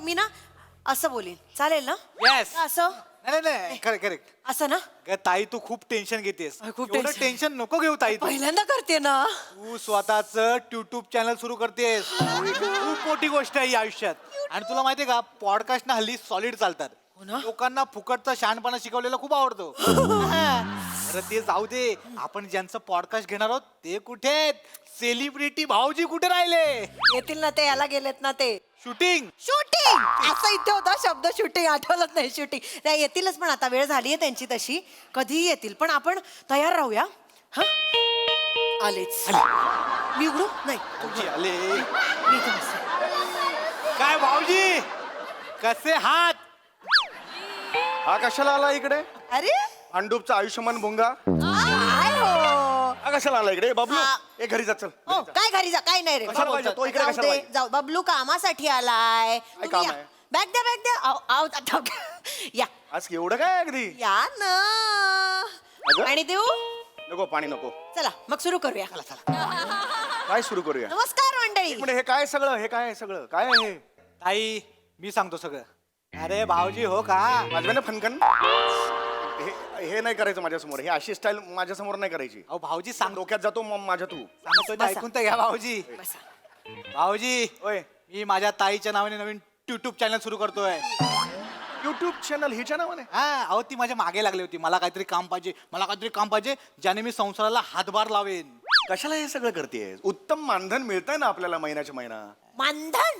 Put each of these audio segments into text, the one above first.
मी ना असं बोलीन, चालेल ना? येस असं नाही नाही करेक्ट असं ना? ताई तू खूप टेन्शन घेतेस. खूप एवढं tension. टेन्शन नको घेऊ ताई तू. पहिल्यांदा करते ना. तू स्वतःच युट्यूब चॅनल सुरू करतेस. खूप मोठी गोष्ट आहे या आयुष्यात. आणि तुला माहितीये का पॉडकास्ट ना हल्ली सॉलिड चालतात. हो ना? लोकांना फुकटचा शहाणपणा शिकवलेला खूप आवडतो. अरे ते जाऊ दे. आपण ज्यांचं पॉडकास्ट घेणार आहोत ते कुठे आहेत? सेलिब्रिटी भाऊजी कुठे राहिले? येतील ना ते, याला गेलेत ना ते. शूटिंग शूटिंग असं इथे होता शब्द, शूटिंग आठवलंच नाही. शूटिंग त्या येतीलच, पण आता वेळ झालीये त्यांची तशी, कधीही येतील. पण आपण तयार राहूया. हा आलेच. मी उघडू नाही भाऊजी आले. मी इथे बसते. काय भाऊजी कसे हात? हा कशाला आला इकडे? अरे भांडूपचा आयुष्यमान भोंगा काय हो? हा कशाला आला इकडे? बबलू हा. ए घरी जा चल. ओ, काय घरी जा, काय नाही रे. कशाला पाहिजे? तो इकडे जाऊ कशाला दे, पाहिजे? जाऊ. बबलू कामासाठी आलाय. तुम्ही काम या. आहे? बॅग द्या, बॅग द्या. आव, आव, आता. या आज एवढं काय अगदी? या ना. अगं? आणि देऊ. नको पाणी नको. चला मग सुरू करूया. काय सुरू करूया? नमस्कार मंडळी. म्हणजे हे काय सगळं? हे काय सगळं? काय आहे हे? ताई मी सांगतो सगळं. अरे भाऊजी हो का? वाजवे ना फनकन. हे नाही करायचं माझ्यासमोर. हे अशी स्टाईल माझ्यासमोर नाही करायची. अहो भाऊजी सांग डोक्यात जातो माझ्या तू. सांगतोय ते बसा. ऐकून तर घ्या भाऊजी. बसा. भाऊजी ओय मी माझ्या ताईच्या नावाने नवीन युट्यूब चॅनल सुरू करतोय. युट्यूब चॅनल हिच्या नावाने? हा अहो ती माझ्या मागे लागली होती. मला काहीतरी काम पाहिजे ज्याने मी संसाराला हातभार लावेन. कशाला हे सगळं करतेय? उत्तम मानधन मिळतंय ना आपल्याला महिन्याच्या महिना. मानधन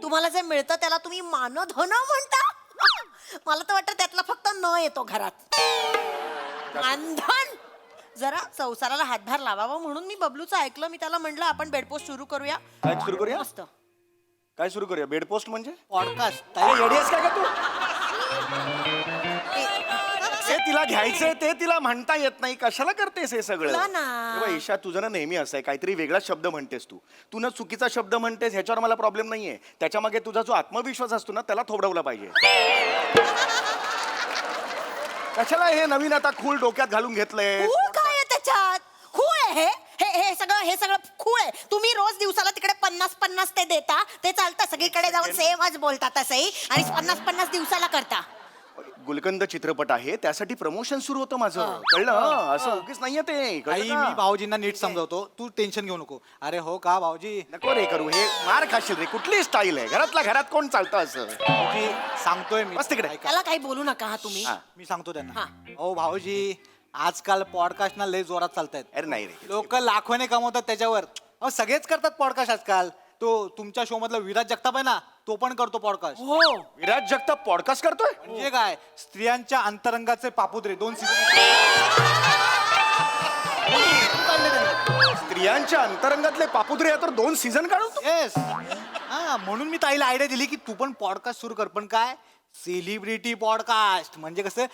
तुम्हाला जे मिळतं त्याला तुम्ही मानधन म्हणता? मला तर वाटतं त्यातला फक्त न येतो घरात. मानधन जरा संसाराला हातभार लावावा म्हणून मी बबलूचं ऐकलं. मी त्याला म्हणलं आपण बेडपोस्ट सुरू करूया. काय सुरू करूया? मस्त. काय सुरू करूया? बेड पोस्ट म्हणजे? पॉडकास्ट ताई ताई येडी आहेस काय का तू? ते तिला घ्यायचंय ते तिला म्हणता येत नाही. कशाला करतेस हे सगळं? बोला ना. हे बघ, ईशा तुझं ना नेहमी असं आहे, काहीतरी वेगळा शब्द म्हणतेस तू ना चुकीचा शब्द म्हणतेस. ह्याच्यावर मला प्रॉब्लेम नाहीये. त्याच्या मागे तुझा जो आत्मविश्वास असतो ना त्याला थोबडवला पाहिजे. कशाला हे नवीन आता खूळ डोक्यात घालून घेतलंय? खूळ काय आहे त्याच्यात? खूळ आहे हे सगळं खूळ आहे. तुम्ही रोज दिवसाला तिकडे 50-50 ते देता, ते चालतं. सगळीकडे जाऊन सेमच बोलता तसंही, आणि 50-50 दिवसाला करता. गुलकंद चित्रपट आहे त्यासाठी प्रमोशन सुरू होतं माझं. कळलं? असं उगीच नाहीये ते. ताई कळलं का? मी भाऊजींना नीट समजवतो. तू टेन्शन घेऊ नको. अरे हो का भाऊजी? नको रे करू हे. मार खाशील रे. कुठली स्टाईल आहे? घरातल्या घरात कोण चालतं असं? भाऊजी सांगतोय मी. बस तिकडे. ऐका. त्याला काही बोलू नका हा तुम्ही. हा. मी सांगतो त्यांना. हा. हो भाऊजी आजकाल पॉडकास्ट ना लय जोरात चालतायत. अरे नाही रे. लोक लाखोने कमवतात त्याच्यावर. अहो सगळेच करतात पॉडकास्ट आजकाल. तो तुमच्या शो मधला विराज जगताप आहे ना, तो पण करतो पॉडकास्ट. हो. विराज जगताप पॉडकास्ट करतोय? म्हणजे काय, स्त्रियांच्या अंतरंगाचे पापुद्रे 2 सीझन. स्त्रियांच्या अंतरंगातले पापुद्रे या तर 2 सीझन काढू. येस. हा म्हणून मी ताईला आयडिया दिली की तू पण पॉडकास्ट सुरू कर. पण काय, सेलिब्रिटी पॉडकास्ट. म्हणजे कसं,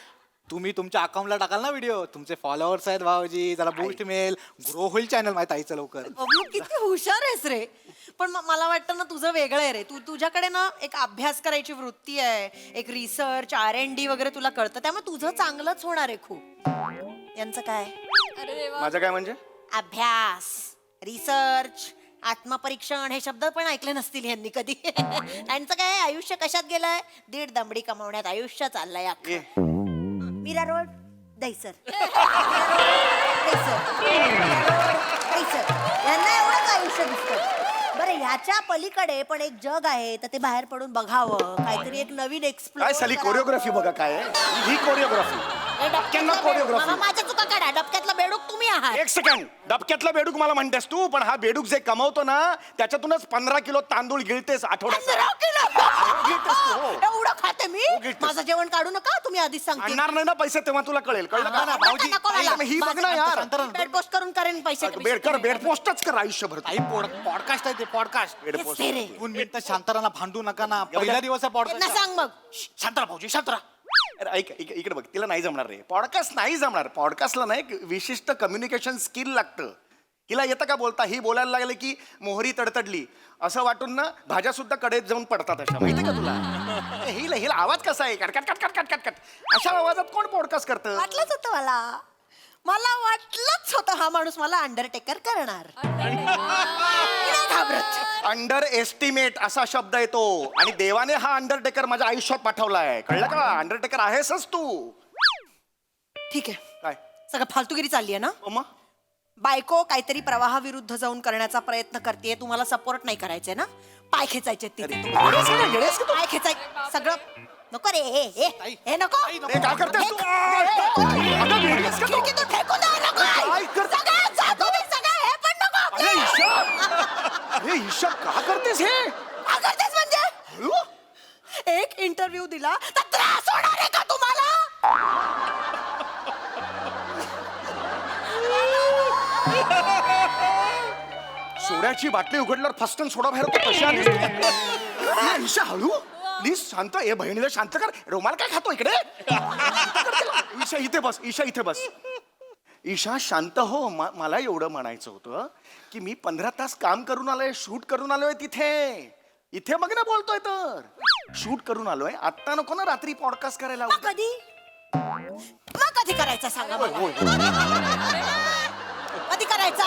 तुम्ही तुमच्या अकाउंटला टाकाल ना व्हिडिओ, तुमचे फॉलोअर्स आहेत भाऊजी, जरा बूस्ट मिळेल, ग्रो होईल चॅनल माझ्या ताईचं लवकर. बबलू किती हुशार आहेस रे. पण मला वाटतं ना तुझं वेगळं आहे रे. तुझ्याकडे ना एक अभ्यास करायची वृत्ती आहे, एक रिसर्च R&D वगैरे तुला कळतं, त्यामुळे तुझं चांगलंच होणार आहे खूप. यांचं काय? माझं काय म्हणजे? अभ्यास, रिसर्च, आत्मपरीक्षण हे शब्द पण ऐकले नसतील यांनी कधी. त्यांचं काय आयुष्य कशात गेलंय? 1.5 दमडी कमावण्यात आयुष्य चाललंय अख्खं. ए, मीरा रोड दहीसर. यांना एवढंच आयुष्य दिसतं. बरं ह्याच्या पलीकडे पण एक जग आहे, तर ते बाहेर पडून बघावं, काहीतरी एक नवीन एक्सप्लोर. काय साली कोरिओग्राफी बघा काय आहे? ही कोरिओग्राफी. डबक्यांना कोरिओग्राफी. माझ्या चुका काढा. डबक्यातला बेडूक तुम्ही आहात. एक सेकंड. डबक्यातला बेडूक मला म्हणतेस तू, पण हा बेडूक जे कमवतो ना त्याच्यातूनच 15 किलो तांदूळ गिळतेस आठवड्यात. 15 किलो? गिळतेस तू, हो. एवढं खाते मी? गिळतेस. माझं जेवण काढू नका तुम्ही, आधीच सांगते. आणणार नाही ना पैसे तेव्हा तुला कळेल. कळलं हा, ना, का? भाऊजी, नको मला. ताई, ही बघ ना यार. बेड पोस्ट करून करेन पैसे. बेड पोस्टच कर आयुष्यभर. ताई पॉडकास्ट आहे ते पॉडकास्ट. बेड हेच पोस्ट. ते रे. 2 मिनिटं शांतराना भांडू नका ना. पहिला दिवस आहे त्यांना पॉडकास्ट. सांग मग. शांतरा भाऊजी शांतरा. अरे ऐक इकडे बघ. तिला नाही जमणार रे. पॉडकास्ट नाही जमणार. पॉडकास्टला ना एक विशिष्ट कम्युनिकेशन स्किल लागतं. हिला येतं का बोलता? ही बोलायला लागले की मोहरी तडतडली असं वाटून ना भाज्या सुद्धा कडेत जाऊन पडतात अशा. माहिती का तुला? हिला हिला आवाज कसा आहे? Cut cut cut cut cut cut cut. अशा आवाजात कोण पॉडकास्ट करतं? वाटलंच होतं मला. मला वाटलंच होतं हा माणूस मला अंडरटेकर करणार. मी नाही घाबरत. अंडर एस्टिमेट असा शब्द येतो आणि देवाने हा अंडरटेकर माझ्या आयुष्यात पाठवलाय, कळलं का? अंडरटेकर आहेसच तू. ठीक आहे, काय सगळं फालतूगिरी चालली आहे ना. मग बायको काहीतरी प्रवाहाविरुद्ध जाऊन करण्याचा प्रयत्न करते, तुम्हाला सपोर्ट नाही करायचंय ना. पाय खेचायचे तिथे तुम्हाला. पाय खेचाय सगळं नको रे. हे नको. हे काय करतेस तू? अगं, वेडीस का तू? खिडकीतून फेकून द्या, नको. काय करते? सगळं जातो मी, सगळं हे पण नको. अरे ईशा, अरे ईशा, का करतेस हे? काय करतेस म्हणजे? हळू? एक इंटरव्ह्यू दिला तर त्रास होणार आहे का तुम्हाला? सोड्याची बाटली उघडल्यावर फस्टन सोडा बाहेर होतो कशी आलीस तू? अरे ईशा, हळू प्लीज, शांत. ए बहिणीला शांत कर. रुमाल काय खातो इकडे? ईशा इथे बस, ईशा इथे बस. ईशा शांत हो. मला एवढं म्हणायचं होतं की मी 15 तास काम करून आलोय, शूट करून आलोय तिथे. इथे मग ना बोलतोय तर शूट करून आलोय. आत्ता नको ना रात्री पॉडकास्ट करायला. मग कधी करायचा सांगा मला. कधी करायचा?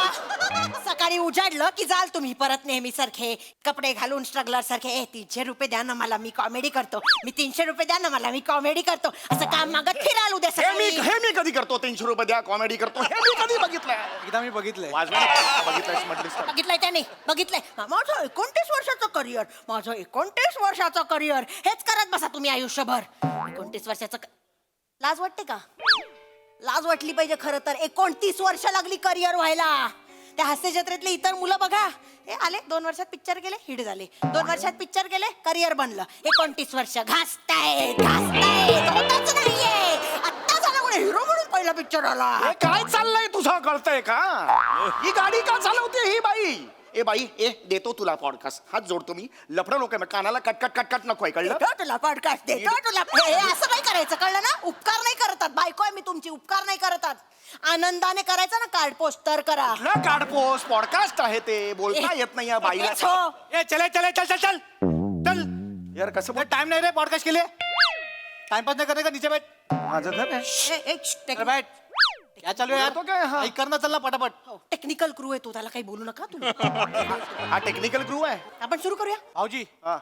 सकाळी उजाडलं की जाल तुम्ही परत नेहमी सारखे कपडे घालून स्ट्रगलर सारखे. 300 रुपये द्या ना मला, मी कॉमेडी करतो. मी 300 रुपये द्या ना मला, मी कॉमेडी करतो. असं काम मागत फिराल उद्या सकाळी. हे मी कधी करतो? 300 रुपये द्या, कॉमेडी करतो. हे मी कधी बघितलंय? एकदा मी बघितलंय. बघितलंय म्हटलीस तर. बघितलंय त्याने, बघितलंय. माझं 29 वर्षाचं करिअर, माझं 29 वर्षाचं करिअर. हेच करत बसा तुम्ही आयुष्यभर. 29 वर्षाचं लाज वाटते का? लाज वाटली पाहिजे खरं तर. 29 वर्ष लागली करिअर व्हायला. त्या हास्य जत्रेतले इतर मुलं बघा, हे आले 2 वर्षात पिक्चर गेले, हिट झाले. 2 वर्षात पिक्चर गेले, करिअर बनलं. 29 वर्ष घासतायत होतच नाहीये. आत्ता झाला कोणी हिरो म्हणून पहिला पिक्चर आला. हे काय चाललंय तुझं, कळतंय का? ही गाडी का चालवते ही बाई? ए बाई, देतो तुला पॉडकास्ट. हात जोडतो मी. लफडं लोक आहे, कानाला कटकट कटकट नको आहे, कळलं? देतो तुला पॉडकास्ट, देतो तुला. हे असं नाही करायचं, कळलं ना? उपकार नाही करतात. बायको आहे मी तुमची, उपकार नाही करतात. आनंदाने करायचं ना. कार्ड पोस्ट तर करा. कुठलं काढपोस? पॉडकास्ट आहे ते, बोलता येत नाही या बाईला. हेच हो. ए चल चल चल चल चल चल. यार कसं बोल? टाइम नाही रे पॉडकास्ट के लिए. टाइमपास नहीं करने का, नीचे बैठ. माझं घर आहे. अरे बैठ. क्या चालू है यार? तो क्या है? हाँ. ऐक करना चलना पटापट. टेक्निकल क्रू आहे तो, त्याला काही बोलू नका तुम्ही. हा टेक्निकल क्रू आहे. आपण सुरू करूया. भाऊजी हा.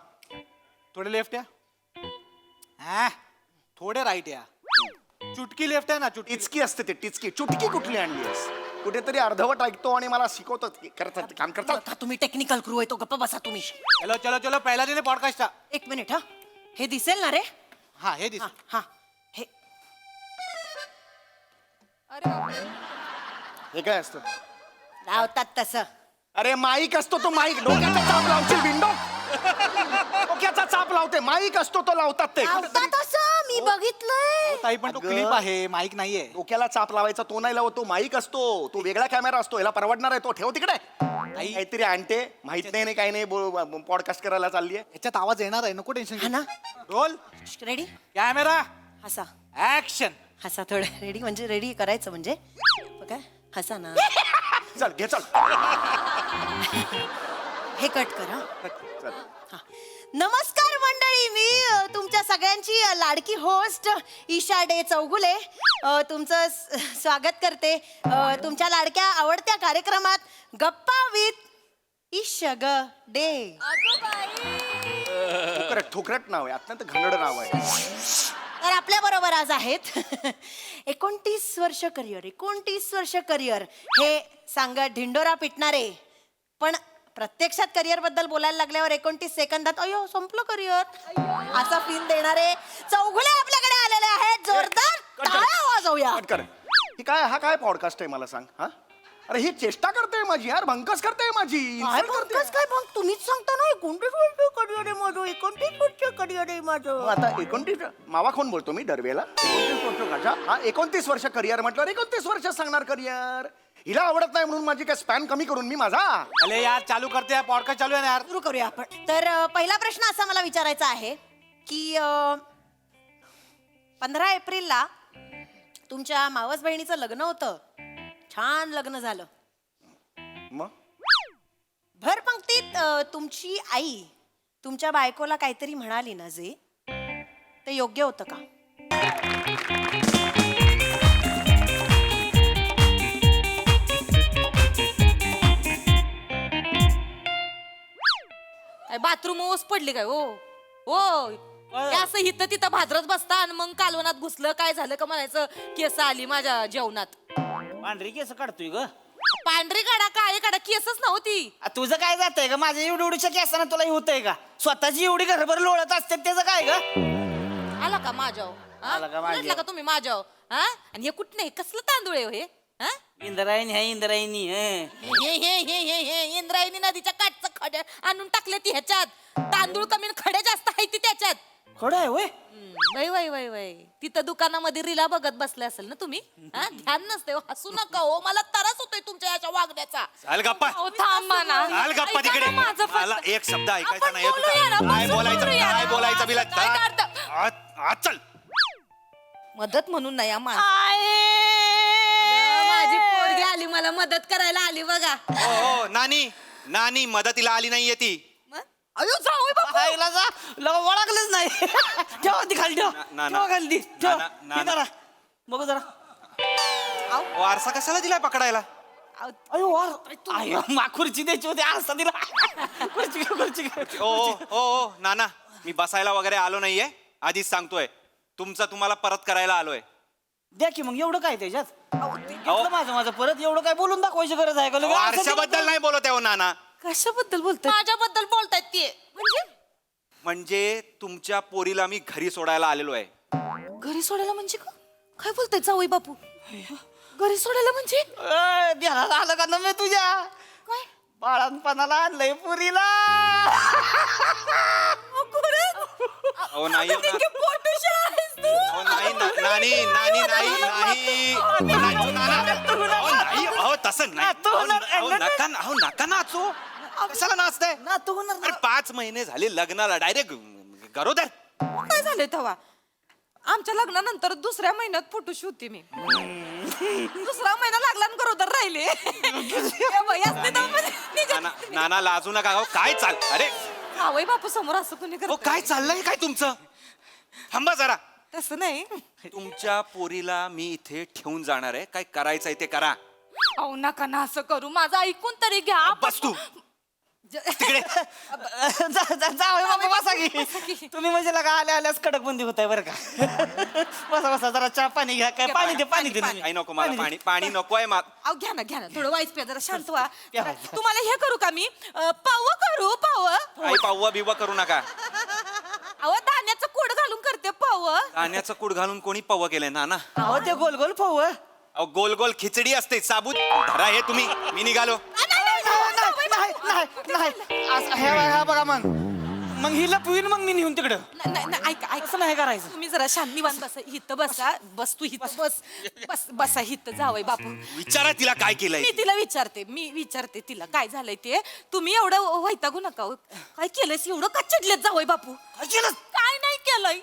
थोडे लेफ्ट या. हाँ, थोडे राईट या. चुटकी लेफ्ट आहे ना, चुटकी. टिचकी असते ते, टिचकी. चुटकी कुठली आणलीस? कुठेतरी अर्धवट ऐकतो आणि मला शिकवतो. करतात काम करतात. आता तुम्ही टेक्निकल क्रू आहे तो, गप्प बसा तुम्ही. चलो चलो चलो, पहिला दिले पॉडकास्ट. 1 मिनिट. हा, हे दिसेल ना रे? हा हे दिस. हा हा, हे हे काय असतं? लावतात तसं. अरे माईक असतो तो. माईक डोक्याचा चाप लावशील विंडो. डोक्याचा चाप लावते. माईक असतो तो, लावतात ते. लावतात तसं, मी बघितलंय. ताई पण तो अगं. क्लिप आहे, माईक नाहीये. डोक्याला चाप लावायचा तो नाही लावतो, माईक असतो तो. वेगळा कॅमेरा असतो, याला परवडणार आहे तो. ठेव तिकडे. काहीतरी आणते, माहित नाही काही नाही. पॉडकास्ट करायला चालली आहे. ह्याच्यात आवाज येणार आहे, नको टेन्शन. हा ना. Roll ready? कॅमेरा हसा. ऍक्शन. हसा थोडं. रेडी म्हणजे रेडी करायचं म्हणजे. बघा, हसा ना. चल घे, चल. हे कट करा. चल. हा. नमस्कार मंडळी, मी तुमच्या सगळ्यांची लाडकी होस्ट ईशा डे चौगुले तुमचं स्वागत करते तुमच्या लाडक्या आवडत्या कार्यक्रमात गप्पा विथ ईशा ग डे. ठोकरट नाव आहे, अत्यंत घनड नाव आहे. तर आपल्या बरोबर आज आहेत 29 वर्ष करिअर, 29 वर्ष करिअर हे सांगत ढिंडोरा पिटणारे, पण प्रत्यक्षात करिअर बद्दल बोलायला लागल्यावर 29 सेकंदात अयो संपलं करिअर असा फील देणारे चौगुले आपल्याकडे आलेले आहेत. जोरदार टाळ्या वाजवूया. कट कर. ही काय, हा काय पॉडकास्ट आहे मला सांग. हा, अरे ही चेष्टा करते माझी यार, भंकस करते माझी. काय insult करते. भंकस काय भंक? तुम्हीच सांगता ना 29 वर्ष करिअर आहे माझं, 29 वर्ष करिअर आहे मग माझं. आता 29 मावा कोण बोलतो मी दरवेळेला? 29 वर्ष काढा. हा 29 वर्ष करिअर म्हटलं, 29 वर्ष सांगणार करिअर. हिला आवडत नाही म्हणून माझी काय स्पॅन कमी करून मी माझा. अरे यार चालू करते, पॉडकास्ट चालू आहे ना यार. सुरू करूया आपण. तर पहिला प्रश्न असा मला विचारायचा आहे की 15 एप्रिलला तुमच्या मावस बहिणीचं लग्न होतं. छान लग्न झालं. मग भर पंक्तीत तुमची आई तुमच्या बायकोला काहीतरी म्हणाली ना जे, ते योग्य होतं का? बाथरूम ओस पडली काय हो हे असं हिथं तिथं भाद्रत बसता आणि मग कालवनात घुसलं काय झालं का म्हणायचं केस आली माझ्या जेवणात. पांढरी केस काढतोय ग. पांढरी काढा काळी काढा केसच नव्हती. तुझं काय जातंय का माझ्या एवढ्या केसानं तुला होतंय का स्वतःची एवढी घरभर लोळत असते त्याचं काय ग. आला का माझ्याव आला का माझ्याव? उलटला का तुम्ही माझ्याव हा आणि हे कुठं नाही कसलं तांदूळ आहे हो हे हा? इंद्रायणी आहे इंद्रायणी हे इंद्रायणी नदीच्या काठचं खडे आणून टाकले ती ह्याच्यात तांदूळ कमी आणि खडे जास्त आहे ती त्याच्यात. खडं आहे वय. वय वय वय वय तिथं दुकानामध्ये रिला बघत बसले असेल ना तुम्ही हा? ध्यान नसते हो, हसू नका हो मला त्रास होतोय तुमच्या याच्या वागण्याचा. चाल गप्पा अहो, थांबा ना. चाल गप्पा ऐका तिकडे ना माझं फक्त. मला एक शब्द ऐकायचा आपण नाही बोलूया ना, काय बसून बोलायचं बोलूया काय ना. बोलायचं बिला काय करता? आज चल मदत म्हणून नाही माझी पोरगी आली मला मदत करायला आली बघा. हो नानी नानी मदतीला आली नाहीये ती. अयो जाऊ खायला जा ओळखलंच नाही. ठेवा ती खाली ठेव ना, ठेवा खाली ती ठेव ना, ना, हे जरा बघू जरा. वारसा कशाला दिलाय पकडायला. अयो वार आय खुर्ची द्यायची होती आरसा दिला. खुर्ची घे, खुर्ची घे. ओ नाना मी बसायला वगैरे आलो नाहीये आधीच सांगतोय तुमचं तुम्हाला परत करायला आलोय. द्या की मग एवढं काय त्याच्यात घेतलं माझं परत एवढं काय बोलून दाखवायची गरज आहे का लगेच आरसा दिला वारशाबद्दल तर? नाही बोलत आहे हो नाना. कशाबद्दल बोलताय माझ्याबद्दल बोलतायत ते म्हणजे तुमच्या पोरीला मी घरी सोडायला आलेलो आहे. घरी सोडायला म्हणजे काय बोलताय जावई बापू घरी सोडायला म्हणजे ध्यानाला आलं का नव्हे तुझ्या काय बाळांपणाला आणलंय पुरीला. अहो नाही हो ना. अहो, नाही नानी नानी नाही नाही नाही, नाना. अहो, नाही अहो तसं नाही अहो, नका नाचो कशाला नाचताय. ना तू होणार अरे 5 महिने झाले लग्नाला डायरेक्ट गरोदर. काय झालंय तेव्हा आमच्या लग्नानंतर दुसऱ्या महिन्यात फोटोशूट होती मी दुसरा महिना लागला आणि गरोदर राहिले नाना लाजू नका हो काय चाल अरे जावई बापू समोर असं कोणी हो करत काय चाललंय काय तुमचं. थांबा जरा तसं नाही तुमच्या पोरीला मी इथे ठेवून जाणार आहे काय करायचंय ते करा. अहो नका ना असं करू माझं ऐकून तरी घ्या बस तू तिकडे. जावई बाबा बसा की तुम्ही म्हणजे लगा आल्यास कडक बंदी होत आहे बरं का. बसा जरा चहा पाणी घ्या काय पाणी दे पाणी दे काही नको मला पाणी नको आहे अहो घ्या ना थोडं वाईस प्या जरा शांत व्हा प्या. तुम्हाला हे करू का मी पाव करू पाव काही पाववा बिवा करू नका. अहो धान्याचं कूड घालून करते पाव धान्याचं कूड घालून कोणी पव्व केलंय नाना. अहो ते गोल गोल फव अहो गोल गोल खिचडी असते साबूत धरा हे तुम्ही मी निघालो. नाही बघा मग ही लपवीन मग मी नेऊन तिकडं ऐका असं नाही करायचं. तुम्ही जरा शांत निवांत बसा हित बसा बस तू हित बस बसा हित जावई बापू विचारा तिला काय केलंय. मी तिला विचारते तिला काय झालंय ते तुम्ही एवढं वैतागू नका हो. काय केलंयस एवढं का चिडलेत जावई बापू काय नाही केलंय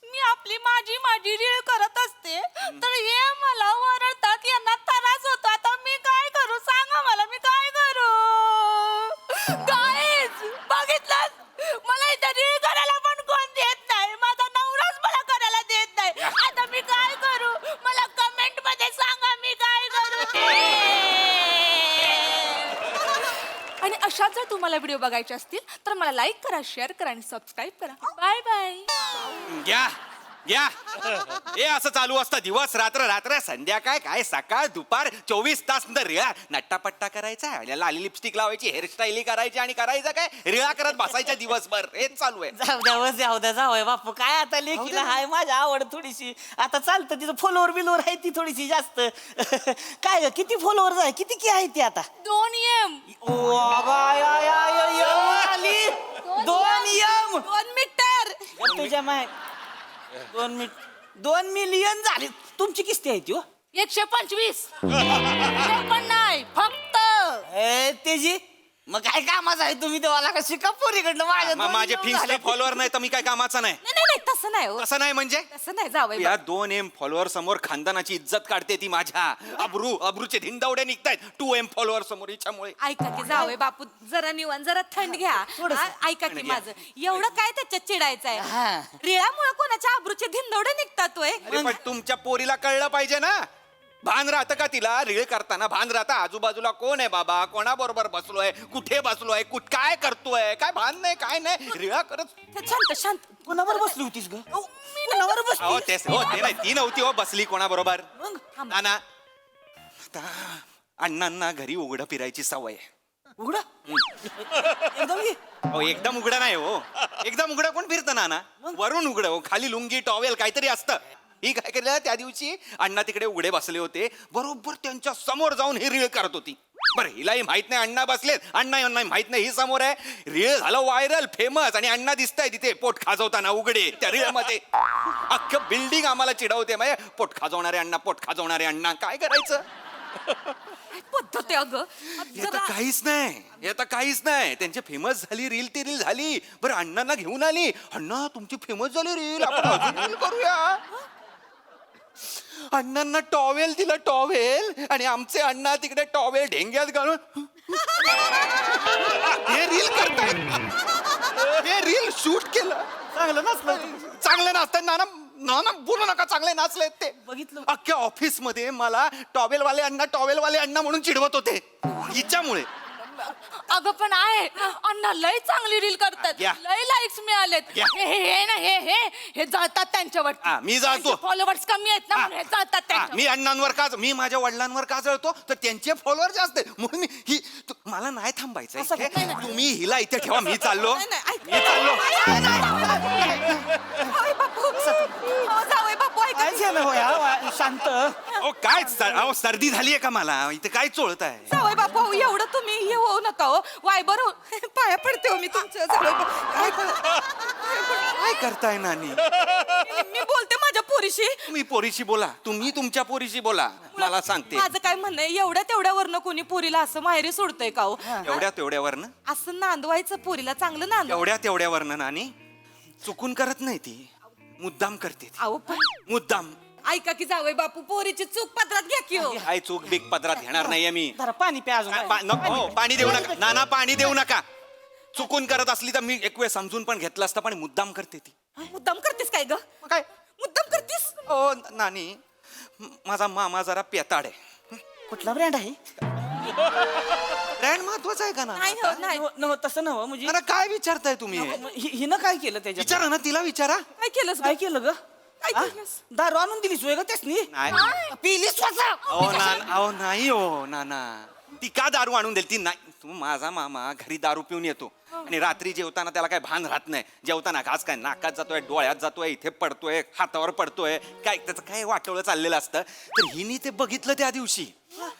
मी आपली माझी रीळ करत असते तर हे मला ओरडतात यांना त्रास होतो आता मी काय करू सांगा मला मी काय करू गाईज बघितलं मला इथं रीळ करायला पण कोण देत नाही माझा नवराच मला करायला देत नाही आता मी काय करू मला कमेंट मध्ये सांगा मी काय करू आणि अशाच जर तुम्हाला व्हिडिओ बघायचे असतील तर मला लाईक करा शेअर करा आणि सबस्क्राईब करा बाय बाय घ्या हे असं चालू असतं दिवस रात्र संध्याकाळ काय सकाळ दुपार 24 तास रिळा नट्टापट्टा करायचा लाली लिपस्टिक लावायची हेअरस्टाईल करायची आणि करायचं काय रिळा करत बसायच्या दिवसभर हेच चालू आहे. जाऊ द्या जावय बापू काय आता लेखीला हाय माझी आवड थोडीशी आता चालतं तिचं फॉलोवर बिलोवर आहे ती थोडीशी जास्त. काय ग किती फॉलोवर आहे किती की आहे ती आता 2 एम 2 मीटर तुझ्या माय 2 मिलियन झाले तुमची किस्ती आहे ती हो 125 पण नाही फक्त तेजी मग काय कामाचं आहे तुम्ही तेव्हा का शिका पोरीकडनं माझे फिन्स्टा फॉलोअर नाही तर मी काय कामाचा नाही. नाही तसं नाही हो असं नाही म्हणजे तसं नाही जावई या 2 एम फॉलोअर समोर खानदानाची इज्जत काढते ती माझ्या अब्रूचे धिंदावडे निघतायत 2 एम फॉलोअर समोर हिच्यामुळे. ऐका की जावई बापू जरा निवांत जरा थंड घ्या ऐका की माझं एवढं काय त्याच्यात चिडायचं आहे रिळामुळे कोणाच्या आबरूचे धिंदवडे निघतात होय अरे पण तुमच्या पोरीला कळलं पाहिजे ना भान राहतं का तिला रीळ करताना? भान राहतं आजूबाजूला कोण आहे बाबा, कोणाबरोबर बसलोय, कुठे बसलोय, काय करतोय, काय भान नाही, काय नाही, रीळा करत. शांत शांत. कोणावर बसली होतीस ग? कोणावर अहो तेच हो, ते नाही, ती नव्हती हो बसली कोणाबरोबर. थांब. नाना आता अण्णांना घरी उघडं फिरायची सवय आहे. उघडा एकदम घे. अहो एकदम उघडं नाही हो, एकदम उघडं कोण फिरतं नाना? वरून उघडं हो, खाली लुंगी टॉवेल काहीतरी असतं. ही काय केलं त्या दिवशी, अण्णा तिकडे उघडे बसले होते, बरोबर त्यांच्या समोर जाऊन ही रीळ करत होती. बरं हिलाही माहित नाही अण्णा बसलेत, अण्णा माहित नाही ही समोर आहे. रीळ झालं व्हायरल, फेमस, आणि अण्णा दिसताय तिथे पोट खाजवताना उघडे त्या रीळ मध्ये. अख्खं बिल्डिंग आम्हाला चिडवते, म्हणजे पोट खाजवणारे अण्णा, पोट खाजवणारे अण्णा. काय करायचं? पद्धत आहे अगं. हे तर काहीच नाही, हे तर काहीच नाही. त्यांची फेमस झाली रील, ती रील झाली. बरं अण्णांना घेऊन आली, अण्णा तुमची फेमस झाली रील, आपण अजून रील करूया. अण्णांना टॉवेल दिलं, टॉवेल, आणि आमचे अण्णा तिकडे टॉवेल ढेंग्यात घालून हे रील करतायत, हे रील शूट केलं. चांगलं नसलं. चांगलं नाचतात नाना, नाना बोलू नका, चांगले नाचलेत ते. बघितलं. अख्ख्या ऑफिस मध्ये मला टॉवेलवाले अण्णा म्हणून चिडवत होते हिच्यामुळे. अगं पण आहे, अण्णा लय चांगली रील करतात, या. लय लाईक्स मिळालेत. या. हे ना हे जळतात त्यांच्यावर. हा, मी जळतो. फॉलोवर्स कमी आहेत ना, म्हणून हे जळतात हा, त्यांच्यावर. मी अण्णांवर का, मी माझ्या वडिलांवर का जळतो, तर त्यांचे फॉलोअर जास्त आहे म्हणून मला नाही थांबायचं असं इथे. नाही, नाही. तुम्ही हिला इथे ठेवा, मी चाललो. नाही, नाही, ऐक. मी चाललो. होय बापू, हो, जावई बापू, ऐका. काय झालं हो या? शांत. अहो काय अहो सर्दी झालीये का मला इथे? काय चोळताय? जावई बापू, एवढं तुम्ही हे होऊ नका हो. वायबर हो, पाया पडते हो मी तुमच्या. जावई बापू, काय करताय नानी? मी बोलते माझ्या पोरीशी. तुम्ही पोरीशी बोला, तुम्ही तुमच्या पोरीशी बोला. मला सांगते माझं काय म्हणणं आहे, एवढ्या तेवढ्यावरनं कोणी पोरीला असं माहेरी सोडतंय का हो? एवढ्या तेवढ्यावरनं, असं नांदवायचं पोरीला, चांगलं नांदव. एवढ्या तेवढ्यावरनं नानी चुकून करत नाही ती, मुद्दाम करते ती. अहो पण मुद्दाम. ऐका की जावई बापू, पोरीची चूक पत्रात घ्या की हो. काय चूक बिग पदरात घेणार नाहीये मी. जरा पाणी प्या अजून. नको, पाणी देऊ नका नाना, पाणी देऊ नका. चुकून करत असली तर मी एक वेळ समजून पण घेतलं असतं, पण मुद्दाम करते ती. मुद्दाम करतेस काय ग? काय? मुद्दाम करतेस? ओ नानी, माझा मामा जरा पेताड आहे. कुठला ब्रँड आहे? ब्रँड महत्वाचा आहे का ना? नाही हो, नाही. नव तसं नव म्हणजे अरे काय विचारताय तुम्ही? हिनं काय केलं त्याच्यात? विचारा ना, तिला विचारा. काय केलंस काय ग? केलं ग? काय हा? केलंस? दारू आणून दिलीस होय ग त्यासनी? नाही. पिली स्वतः. अहो नाही हो नाना, ती का दारू आणून देईल ती? नाही, तू माझा मामा घरी दारू पिऊन येतो आणि रात्री जेवताना त्याला काय भान राहत नाही. जेवताना घास काय नाकात जातोय, डोळ्यात जातोय, इथे पडतोय, हातावर पडतोय, काय त्याचं काय वाटोळं चाललेलं असतं. तर हिने ते बघितलं त्या दिवशी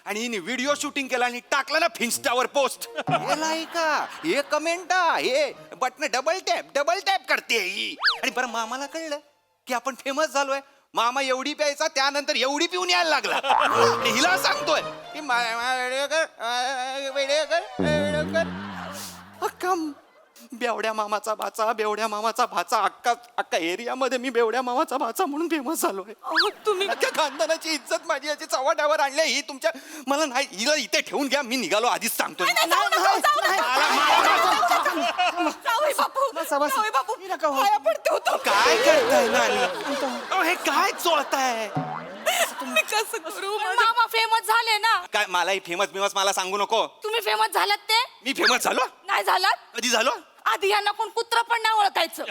आणि हिने व्हिडिओ शूटिंग केला आणि टाकलं ना फिन्स्टावर पोस्ट. हे लाईका, हे कमेंटा, हे बटन डबल टॅप करते ही. आणि बरं मामाला कळलं की आपण फेमस झालोय. मामा एवढी प्यायचा, त्यानंतर एवढी पिऊन यायला लागला. आणि हिला सांगतोय की अक्का बेवड्या मामाचा भाचा अक्का एरियामध्ये मी बेवड्या मामाचा भाचा म्हणून फेमस झालोय. अहो, तुम्ही अख्ख्या खानदानाची इज्जत माझी याची चव्हाट्यावर आणली. ही तुमच्या, मला नाही, हिला इथे ठेवून घ्या, मी निघालो आधीच सांगतोय. जावई बापू, बसा, बसा. जावई बापू, मी नका हो. पाया पडते हो तो. काय करताय नानी? अहो, हे काय चोळताय? मी कसं करू? मामा फेमस झाले ना. काय मलाही फेमस मला सांगू नको. तुम्ही फेमस झालात ते? मी फेमस झालो? नाही झालात? कधी झालो? आधी यांना कोण कुत्र पण नाही ओळखायचं.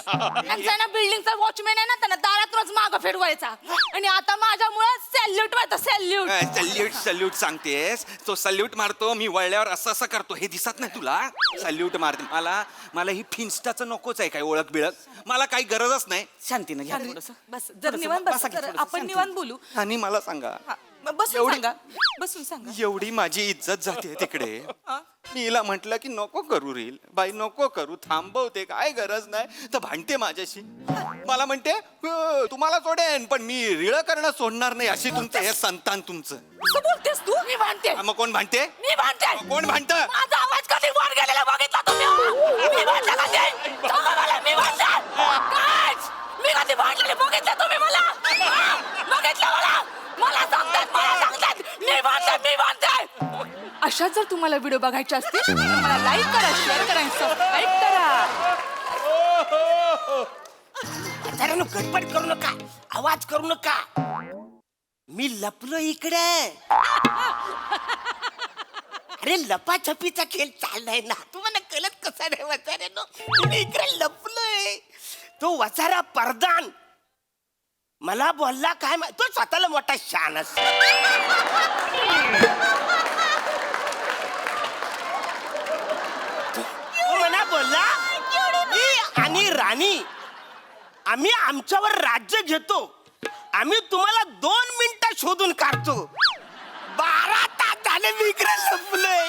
यांचा ना बिल्डिंगचा वॉचमॅन आहे ना, त्यांना दारात रोज मागं फिरवायचा. आणि आता माझ्यामुळे सॅल्यूट व्हायचं, सॅल्यूट. सल्यूट सांगतेस? तो सल्यूट मारतो, मी वळल्यावर असं असं करतो, हे दिसत नाही तुला? सल्यूट मारते. मला ही फिन्स्टाचं नकोच आहे काय ओळख बिळख, मला काही गरजच नाही. शांतीनं घ्या थोडंसं. बस जर निवांत बस, बसा की जरा थोडंसं, आपण शांत. निवांत बोलू. आणि मला सांगा, हा, बसून एवढी- सांगा, बसून सांगा. एवढी माझी इज्जत जाते तिकडे. मी हिला म्हंटल की नको करू रील, बाई नको करू, थांबवते, काय गरज नाही, तर भांडते माझ्याशी. मला म्हणते तुम्हाला सोडेन पण मी रीळ करणं सोडणार नाही, अशी तुमचं हे संतान तुमचं. कसं बोलतेस तू? मी भांडते, मग कोण भांडते? मी भांडते. कोण भांडत? माझा आवाज कधी वर गेलेला बघितला तुम्ही? मी भांडते कधी? सांगा मला, मी भांडते. काय? मी कधी भांडलेले बघितलं तुम्ही मला? हा? बघितलं मला सांगतात, मी भांडते. अशा जर तुम्हाला व्हिडिओ बघायचे असतील तर मला लाईक करा, शेअर करा आणि सबस्क्राईब करा. जरा गडबड करू नका, आवाज करू नका. मी लपलो इकडे. अरे लपाछपीचा खेळ चाललाय ना, तुम्हाला कळत कसा नाही वचाऱ्यानो. मी इकडे लपलोय. तो वचारा परदान मला बोलला काय तो स्वतःला मोठा शान असतो. तो मला बोलला मी आणि राणी आम्ही आमच्यावर राज्य घेतो. आम्ही तुम्हाला 2 मिनिटं शोधून काढतो. 12 तास झाले मी इकडे लपलोय.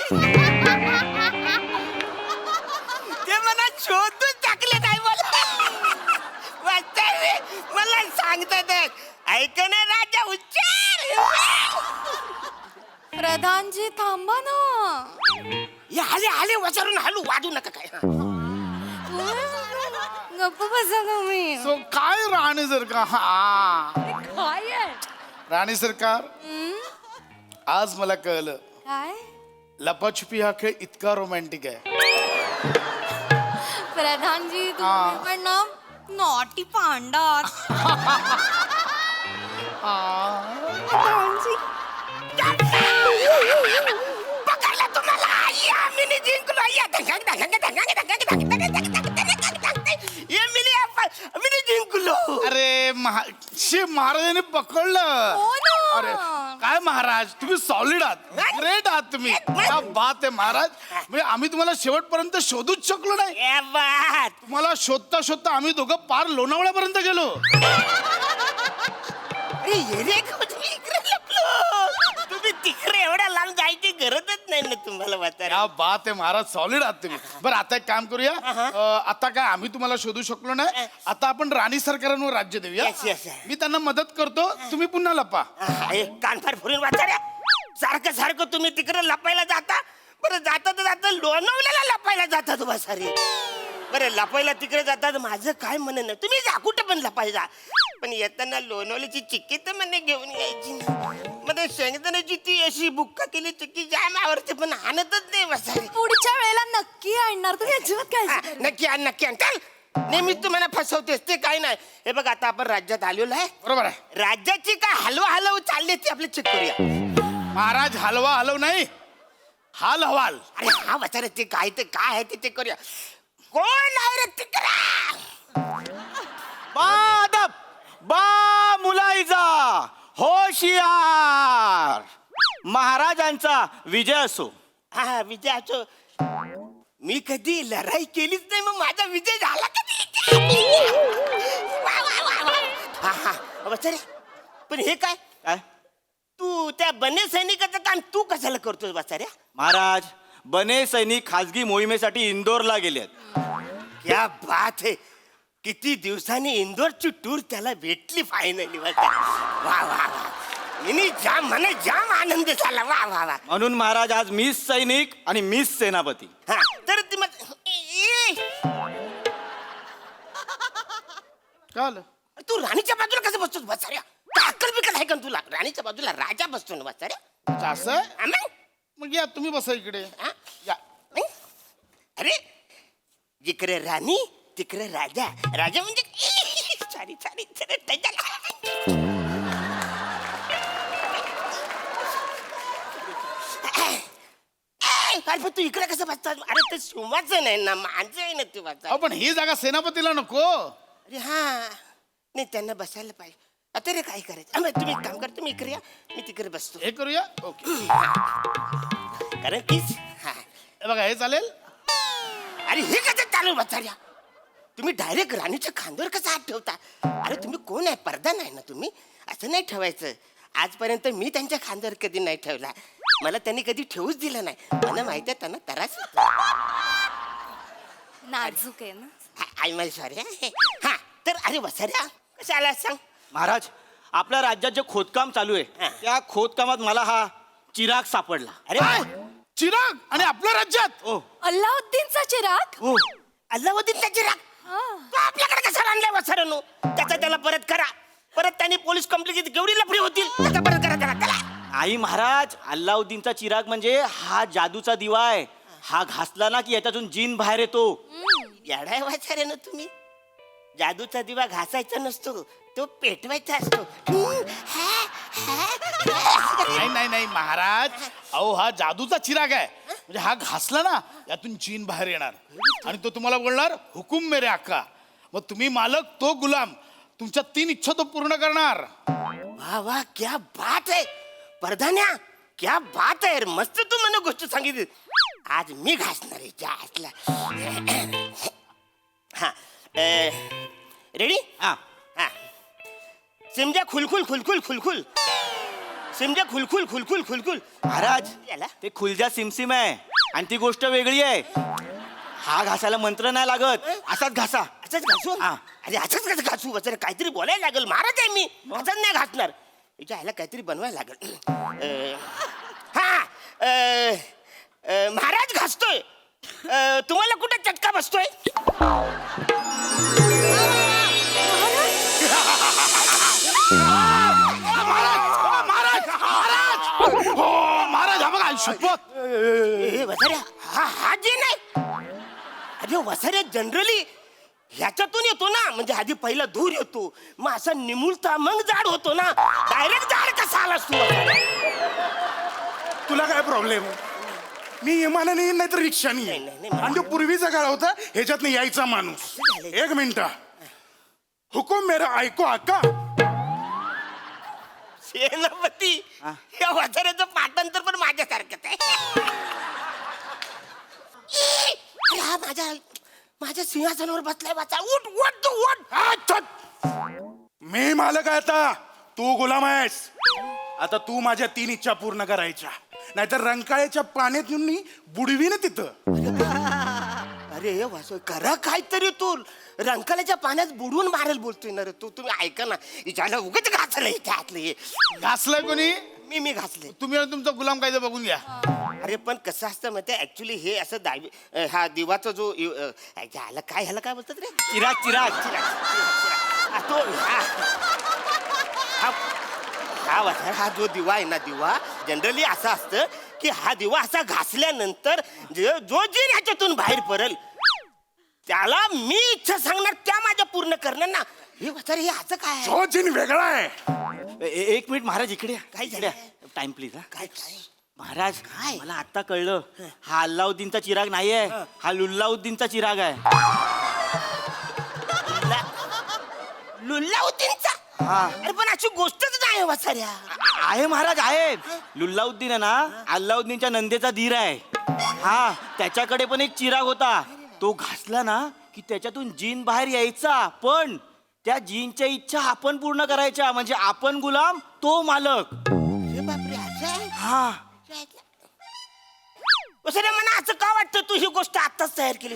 ते मला शोधून टाकले नाही मला सांगतात ऐक ना राजा उच्चार. प्रधानजी थांबा ना. आले आले वचारून हलू वाजू नका काय. गप्प बसा तुम्ही. सो काय राणी सरकार हा काय आहे? राणी सरकार आज मला कळलं काय लपाछुपी हा खेळ इतका रोमॅन्टिक आहे. प्रधानजी तुम्ही पण ना नॉटी पांडा. पकडला तुम्हाला. आम्ही जिंकलो. मी जिंकलो. अरे महाराजांनी पकडलं. अरे काय महाराज तुम्ही सॉलिड आहात, ग्रेट आहात तुम्ही. क्या बात आहे महाराज. म्हणजे आम्ही तुम्हाला शेवटपर्यंत शोधूच शकलो नाही. ए बात. तुम्हाला शोधता शोधता आम्ही दोघं पार लोणावळ्यापर्यंत गेलो. अरे ये रे तुम्ही इकडे लपलो. तुम्ही तिकडे एवढ्या लांब जायची गरजच नाही ना तुम्हाला वाचायला. क्या बात आहे महाराज, सॉलिड आहात तुम्ही. बरं आता एक काम करूया. आता काय आम्ही तुम्हाला शोधू शकलो नाही. आता आपण राणी सरकारांवर राज्य देऊया. Yes, yes. मी त्यांना मदत करतो, तुम्ही पुन्हा लपा. कानफार फुरून वाचाऱ्या. सारखं सारखं तुम्ही तिकडे लपायला जाता. बरं जाता तर जाता लोणावल्याला लपायला जाता तुम्हा सारे. बरं लपायला तिकडे जातात. माझं काय म्हणणं नाही, तुम्ही जा कुठं पण लपायला. पण येताना लोणावल्याची चिक्की तर મને घेऊन यायची ना. मध्ये शेंगदाण्याची ती अशी बुक्का केली चिक्की जाम आवडते पण आणतच नाही बसारी. पुढच्या वेळेला नक्की आणणार तुम्ही. अजिबात काय नक्की आण नक्की आण. चल नेहमीच तुम्हाला फसवतेस ते काय नाही. हे बघ आता आपण राज्यात आलेलो आहे. बरोबर आहे राज्याची काय हलवा हलव चालली ती आपली चेक करूया. महाराज. हलवा हलव नाही, हाल हवाल. अरे हा वचारे ते काय आहे ते करूया. कोण आहे रे तिकडे. बा मुलाईजा होशियार. महाराजांचा विजय असो. हा विजय असो. मी कधी लढाई केलीच नाही मग माझा विजय झाला कधी. वा, वा, वा, वा. हा हा वचारे पण हे काय काय तू त्या बने सैनिकाचं काम तू कशाला करतोस वचाऱ्या. महाराज बने सैनिक खासगी मोहिमेसाठी इंदोरला गेलेत. क्या बात है. किती दिवसांनी इंदोरची टूर त्याला भेटली फायनली. वा वा वा. मी जाम आनंद झाला. वा वा वा. म्हणून महाराज आज मिस सैनिक आणि मिस सेनापती. हा तर ती काल तू राणीच्या बाजूला कसं बसतोस बसाऱ्या. अक्कल बिकल आहे का तुला. राणीच्या बाजूला राजा बसतो ना बसाऱ्या. असं आहे? मग या तुम्ही बसा इकडे. या. अरे जिकडे राणी तिकडे राजा. राजा म्हणजे सारी अरे तू इकडे कसं बसतात. अरे ते सिंहासन आहे ना माझं आहे ना तू बसता. अहो पण ही जागा सेनापतीला नको. अरे हा नाही त्यांना बसायला पाहिजे. आता रे काय करायचं. तुम्ही एक काम कर तुम्ही इकडे या मी तिकडे बसतो. हे करूया. ओके कारण तीच हा हे बघा हे चालेल. अरे हे कसं चालू बचाऱ्या. तुम्ही डायरेक्ट राणीच्या खांद्यावर कसं हात ठेवता. अरे तुम्ही कोण आहे परदान आहे ना तुम्ही. असं नाही ठेवायचं. आजपर्यंत मी त्यांच्या खांद्यावर कधी नाही ठेवला. मला त्यांनी कधी ठेवूच दिलं नाही. मला माहिती आहे त्यांना त्रास होतो. नाजूक आहे ना. आई माझी सॉरी. हा तर अरे वसाऱ्या कसं आला सांग. महाराज आपल्या राज्यात जे खोदकाम चालू आहे हा. त्या खोदकामात मला हा चिराग सापडला. अरे चिराग आणि आपल्या राज्यात. ओ अल्लाउद्दीनचा चिराग. ओ अल्लाउद्दीन त्याची राग तो आपल्याकडे कसा आणलाय वसाऱ्यानो. त्याचा त्याला परत करा. परत त्यांनी पोलीस कंप्लेंट केवढी लफडी होतील. त्याचा परत करा त्याला. आई महाराज अल्लाउद्दीनचा चिराग म्हणजे हा जादूचा दिवा आहे. हा घासला ना की याच्यातून जिन बाहेर येतो. येडाय वसाऱ्यानो तुम्ही. जादूचा दिवा घासायचा नसतो तो पेटवायचा असतो. नाही महाराज, अहो हा जादूचा चिराग आहे. म्हणजे हा घासला ना, यातून जीन बाहेर येणार आणि तो तुम्हाला बोलणार हुकुम मेरे आका. मग तुम्ही मालक, तो गुलाम. तुमच्या 3 इच्छा तो पूर्ण करणार. वा वा, क्या बात आहे परधान्या, क्या बात आहे. मस्त तू मला गोष्ट सांगितली. आज मी घासणार आहे जासला. हा, रेडी? हा हा. सिमजा खुलखुल खुलखुल खुलखुल. सिमजा खुलखुल खुलखुल खुलखुल. महाराज, याला ते खुलजा सिमसिम आहे आणि ती गोष्ट वेगळी आहे. हा घासायला मंत्र नाही लागत, असाच घासा. असंच घासू? हा. अरे असंच कसं घासू? वगैरे काहीतरी बोलायला लागेल. महाराज आहे मी, असंच नाही घासणार. याच्या ह्याला काहीतरी बनवायला लागेल. महाराज घासतोय. तुम्हाला कुठे चटका बसतोय? हो महाराज, हा बघा शपथ. वसाऱ्या, हा जे नाही. अरे वसाऱ्या जनरली ह्याच्यातून येतो ना, म्हणजे आधी पहिला धूर येतो, मग असा निमुळता मग जाड होतो ना. डायरेक्ट जाड कसा आलास तू वसाऱ्या? तुला काय प्रॉब्लेम? मी विमानाने येईन नाही तर रिक्षाने नाही, येईन. नाही. आणि तो पूर्वीचा काळ होता, ह्याच्यातनं यायचा माणूस. 1 मिनिट. हुकुम मेरा ऐको आका. सेनापती, या वसाऱ्याचं पाठांतर पण माझ्यासारखंच आहे. अरे हा माझ्या सिंहासनावर बसलाय. वाचा, उठ उठ तू उठ. आ, छट. मी मालक आहे आता, तू गुलाम आहेस. आता तू माझ्या 3 इच्छा पूर्ण करायच्या, नाहीतर रंकाळ्याच्या पाण्यात येऊन मी बुडवीन तिथं. अरे वासो, करा काहीतरी. तू रंकाळ्याच्या पाण्यात बुडवून मारेल बोलतोय ना रे तू. तुम्ही ऐका ना, हिच्याला उगाच घासलं इथे आतलं हे. घासलाय कोणी? मी घासले. तुम्ही आणि तुमचा गुलाम काय ते बघून घ्या. अरे पण कसं असतं माहिती, ऍक्च्युली हे असं हा दिवाचा जो ह्याला काय बोलतात रे? चिराग चिराग हा, तो हा जो दिवा आहे ना, दिवा जनरली असा असतं की हा दिवा असा घासल्यानंतर जो जीन ह्याच्यातून बाहेर पडेल त्याला मी इच्छा सांगणार, त्या माझ्या पूर्ण करणार ना. हे वसारे, हे असं काय आहे? जो जिन वेगळा आहे. एक मिनिट महाराज, इकडे या. काय इकडे झालं? या. Time please. काय महाराज, काय? मला आता कळलं, हा अल्लाउद्दीनचा चिराग नाहीये, हा लुल्लाउद्दीनचा चिराग आहे. लुल्लाउद्दीनचा? हा. अरे पण अशी गोष्टच नाही वसाऱ्या. आहे महाराज, आहे. लुल्लाउद्दीन आहे ना, अल्लाउद्दीनच्या नंदेचा धीर आहे. हा, त्याच्याकडे पण एक चिराग होता. तो घासला ना की त्याच्यातून जीन बाहेर यायचा, पण त्या जीनच्या इच्छा आपण पूर्ण करायच्या. म्हणजे आपण गुलाम, तो मालक. अरे बापरे, असं आहे? हा. वसाऱ्या, मला असं का वाटतं तू ही गोष्ट आताच तयार केली?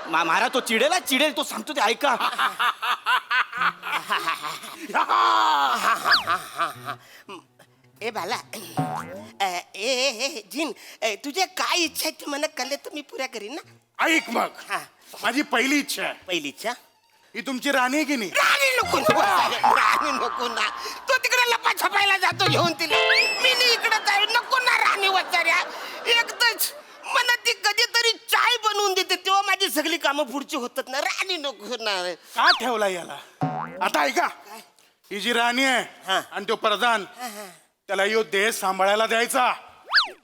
महाराज, तो चिडेल, तो सांगतो ते ऐका. ए बाला, जिन, तुझ्या काय इच्छा आहे ती मला कळले तर मी पुऱ्या करीन ना. ऐक मग, हा. माझी पहिली इच्छा आहे. पहिली इच्छा? ही तुमची राणी आहे की नाही? राणी नको ना वसाऱ्या, राणी नको ना. तो तिकडे लपा छपायला जातो घेऊन तिला. मी नाही इकडे जाऊ, नको ना राणी वसाऱ्या. एकदाच मला ती कधीतरी चाय बनवून देते, तेव्हा माझी सगळी कामं पुढची होतात ना. राणी नको ना. का ठेवला याला? आता ऐका, ही जी राणी आहे हा. आणि तो प्रधान, त्याला यो देश सांभाळायला द्यायचा.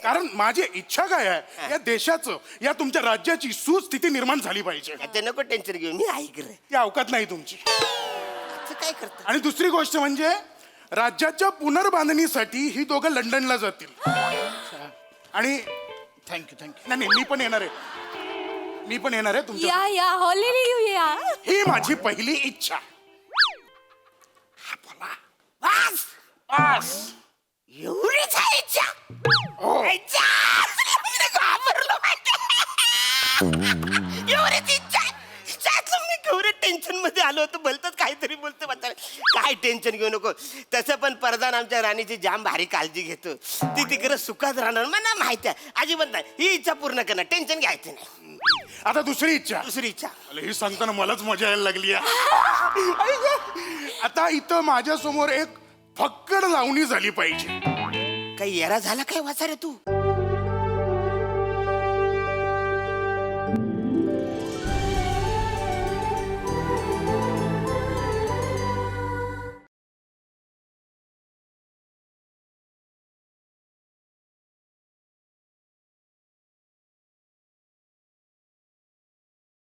कारण माझी इच्छा काय आहे, या देशाचं, या तुमच्या राज्याची सुस्थिती निर्माण झाली पाहिजे. ते नको टेन्शन घेऊ, मी ऐक रे. ती अवकात नाही तुमची. असं काय करत? आणि दुसरी गोष्ट म्हणजे, राज्याच्या पुनर्बांधणीसाठी ही दोघं लंडनला जातील. आणि थँक्यू. नाही, मी पण येणार आहे तुमच्या. या हॉली या. ही माझी पहिली इच्छा. बस बस. एवढीच आहे इच्छा? हो. इच्छा! मी घाबरलो माहिती. एवढीच इच्छा आहे. इच्छाचं मी केवढे टेन्शन मध्ये आलो होतो. बोलतात काहीतरी बोलतो म्हणतात. काय टेन्शन घेऊ नको. तसं पण परदान आमच्या राणीची जाम भारी काळजी घेतो. ती तिकडे सुखात राहणार मला माहिती आहे. अजिबात नाही. ही इच्छा पूर्ण करणार, टेन्शन घ्यायचं नाही. आता दुसरी इच्छा. दुसरी इच्छा? ही सांगताना मलाच मजा यायला लागली आहे. आता इथं माझ्या समोर एक फक्कड लावणी झाली पाहिजे. काही येरा झाला काय वाचा रे तू?